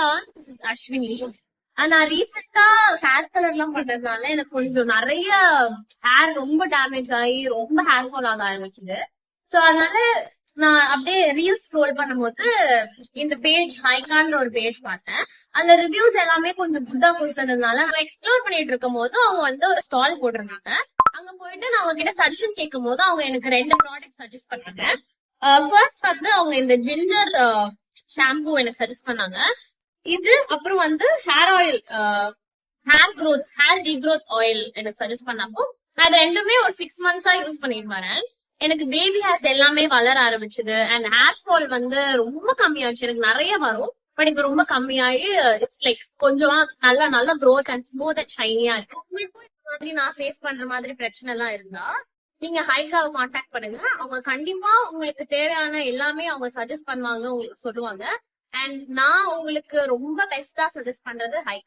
All, this is Ashwini. நான் ரீசெண்டா hair colour எல்லாம் பண்றதுனால எனக்கு கொஞ்சம் நிறைய ஹேர் ரொம்ப டேமேஜ் ஆகி ரொம்ப ஹேர் ஃபால் ஆக ஆரம்பிச்சுது. சோ அதனால நான் அப்படியே ரீல்ஸ் ஸ்க்ரோல் பண்ணும்போது இந்த பேஜ் ஹைகான்ற ஒரு பேஜ் பார்த்தேன். அந்த ரிவ்யூஸ் எல்லாமே கொஞ்சம் குட்டா கொடுத்ததுனால நான் எக்ஸ்ப்ளோர் பண்ணிட்டு இருக்கும் போது அவங்க வந்து ஒரு ஸ்டால் போட்டிருந்தாங்க. அங்க போயிட்டு நான் அவங்க கிட்ட சஜஷன் கேட்கும் போது அவங்க எனக்கு 2 ப்ராடக்ட் சஜஸ்ட் பண்ணாங்க. ஃபர்ஸ்ட் வந்து அவங்க இந்த ஜிஞ்சர் ஷாம்பு எனக்கு சஜஸ்ட் பண்ணாங்க. இது அப்புறம் வந்து hair oil, hair regrowth oil எனக்கு சஜஸ்ட் பண்ணப்போ அது ரெண்டுமே ஒரு 6 மந்த்ஸா யூஸ் பண்ணிட்டு வரேன். எனக்கு பேபி ஹேர்ஸ் எல்லாமே வளர ஆரம்பிச்சது அண்ட் ஹேர் ஃபால் வந்து ரொம்ப கம்மியாச்சு. எனக்கு நிறைய வரும், பட் இப்ப ரொம்ப கம்மியாயி இட்ஸ் லைக் கொஞ்சமா நல்ல நல்ல க்ரோத் அண்ட் ஸ்மூத் அண்ட் ஷைனியா இருக்கு. உங்களுக்கும் இந்த மாதிரி நான் ஃபேஸ் பண்ற மாதிரி பிரச்சனை எல்லாம் இருந்தா நீங்க ஹைக்காவை காண்டாக்ட் பண்ணுங்க. அவங்க கண்டிப்பா உங்களுக்கு தேவையான எல்லாமே அவங்க சஜஸ்ட் பண்ணுவாங்க, உங்களுக்கு சொல்லுவாங்க. அண்ட் நான் உங்களுக்கு ரொம்ப பெஸ்டா சஜஸ்ட் பண்றது ஹைகா.